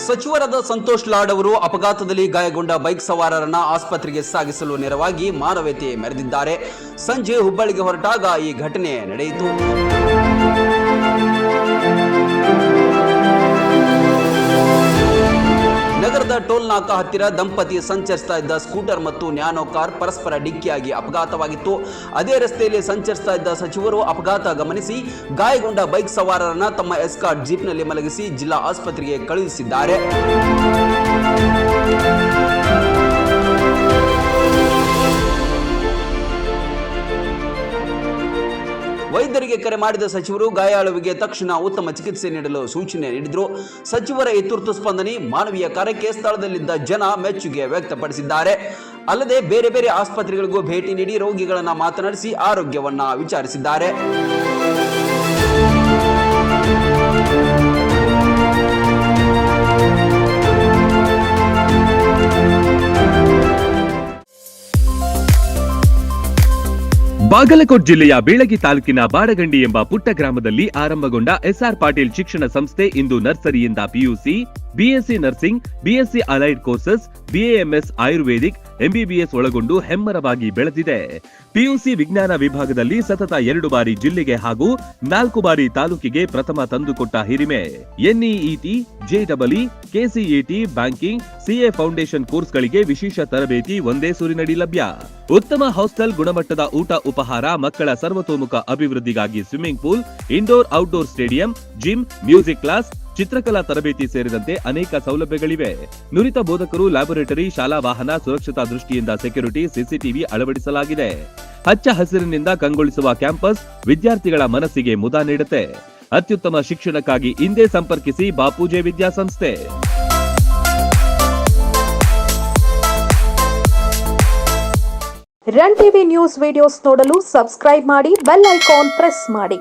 ಸಚಿವರಾದ ಸಂತೋಷ್ ಲಾಡ್ ಅವರು ಅಪಘಾತದಲ್ಲಿ ಗಾಯಗೊಂಡ ಬೈಕ್ ಸವಾರರನ್ನ ಆಸ್ಪತ್ರೆಗೆ ಸಾಗಿಸಲು ನೆರವಾಗಿ ಮಾನವೀಯತೆ ಮೆರೆದಿದ್ದಾರೆ. ಸಂಜೆ ಹುಬ್ಬಳ್ಳಿಗೆ ಹೊರಟಾಗ ಈ ಘಟನೆ ನಡೆಯಿತು. ನಗರದ ಟೋಲ್ ನಾಕಾ ಹತ್ತಿರ ದಂಪತಿ ಸಂಚರಿಸ್ತಾ ಇದ್ದ ಸ್ಕೂಟರ್ ಮತ್ತು ನ್ಯಾನೋ ಕಾರ್ ಪರಸ್ಪರ ಡಿಕ್ಕಿಯಾಗಿ ಅಪಘಾತವಾಗಿತ್ತು. ಅದೇ ರಸ್ತೆಯಲ್ಲಿ ಸಂಚರಿಸ್ತಾ ಇದ್ದ ಸಚಿವರು ಅಪಘಾತ ಗಮನಿಸಿ ಗಾಯಗೊಂಡ ಬೈಕ್ ಸವಾರರನ್ನ ತಮ್ಮ ಎಸ್ಕಾರ್ಟ್ ಜೀಪ್ನಲ್ಲಿ ಮಲಗಿಸಿ ಜಿಲ್ಲಾ ಆಸ್ಪತ್ರೆಗೆ ಕಳುಹಿಸಿದ್ದಾರೆ. ವೈದ್ಯರಿಗೆ ಕರೆ ಮಾಡಿದ ಸಚಿವರು ಗಾಯಾಳುವಿಗೆ ತಕ್ಷಣ ಉತ್ತಮ ಚಿಕಿತ್ಸೆ ನೀಡಲು ಸೂಚನೆ ನೀಡಿದರು. ಸಚಿವರ ಈ ತುರ್ತು ಸ್ಪಂದನೆ ಮಾನವೀಯ ಕಾರ್ಯಕ್ಕೆ ಸ್ಥಳದಲ್ಲಿದ್ದ ಜನ ಮೆಚ್ಚುಗೆ ವ್ಯಕ್ತಪಡಿಸಿದ್ದಾರೆ. ಅಲ್ಲದೆ ಬೇರೆ ಬೇರೆ ಆಸ್ಪತ್ರೆಗಳಿಗೂ ಭೇಟಿ ನೀಡಿ ರೋಗಿಗಳನ್ನ ಮಾತನಾಡಿಸಿ ಆರೋಗ್ಯವನ್ನ ವಿಚಾರಿಸಿದ್ದಾರೆ. ಬಾಗಲಕೋಟ್ ಜಿಲ್ಲೆಯ ಬೀಳಗಿ ತಾಲೂಕಿನ ಬಾಡಗಂಡಿ ಎಂಬ ಪುಟ್ಟ ಗ್ರಾಮದಲ್ಲಿ ಆರಂಭಗೊಂಡ ಎಸ್ಆರ್ ಪಾಟೀಲ್ ಶಿಕ್ಷಣ ಸಂಸ್ಥೆ ಇಂದು ನರ್ಸರಿಯಿಂದ PUC, BSc nursing, BSc allied courses, BAMS Ayurvedic, MBBS ಒಳಗೊಂಡು ಹೆಮ್ಮರವಾಗಿ ಬೆಳೆದಿದೆ. ಪಿಯುಸಿ ವಿಜ್ಞಾನ ವಿಭಾಗದಲ್ಲಿ ಸತತ 2 ಬಾರಿ ಜಿಲ್ಲೆಗೆ ಹಾಗೂ 4 ಬಾರಿ ತಾಲೂಕಿಗೆ ಪ್ರಥಮ ತಂದುಕೊಟ್ಟ ಹಿರಿಮೆ. NEET, JEE, KCET, banking, CA foundation ಕೋರ್ಸ್ಗಳಿಗೆ ವಿಶೇಷ ತರಬೇತಿ ಒಂದೇ ಸೂರಿನಡಿ ಲಭ್ಯ. ಉತ್ತಮ ಹಾಸ್ಟೆಲ್, ಗುಣಮಟ್ಟದ ಊಟ ಉಪಹಾರ, ಮಕ್ಕಳ ಸರ್ವತೋಮುಖ ಅಭಿವೃದ್ಧಿಗಾಗಿ swimming pool, indoor outdoor stadium, gym, music class, ಚಿತ್ರಕಲಾ ತರಬೇತಿ ಸೇರಿದಂತೆ ಅನೇಕ ಸೌಲಭ್ಯಗಳಿವೆ. ನುರಿತ ಬೋಧಕರು, ಲ್ಯಾಬೊರೇಟರಿ, ಶಾಲಾ ವಾಹನ, ಸುರಕ್ಷತಾ ದೃಷ್ಟಿಯಿಂದ ಸೆಕ್ಯೂರಿಟಿ, ಸಿಸಿಟಿವಿ ಅಳವಡಿಸಲಾಗಿದೆ. ಹಚ್ಚ ಹಸಿರಿನಿಂದ ಕಂಗೊಳಿಸುವ ಕ್ಯಾಂಪಸ್ ವಿದ್ಯಾರ್ಥಿಗಳ ಮನಸ್ಸಿಗೆ ಮುದ ನೀಡುತ್ತೆ. ಅತ್ಯುತ್ತಮ ಶಿಕ್ಷಣಕ್ಕಾಗಿ ಹಿಂದೆ ಸಂಪರ್ಕಿಸಿ ಬಾಪೂಜೆ ವಿದ್ಯಾಸಂಸ್ಥೆ. ರನ್ ಟಿವಿ ನ್ಯೂಸ್ ವಿಡಿಯೋಸ್ ನೋಡಲು ಸಬ್ಸ್ಕ್ರೈಬ್ ಮಾಡಿ, ಬೆಲ್ ಐಕಾನ್ ಪ್ರೆಸ್ ಮಾಡಿ.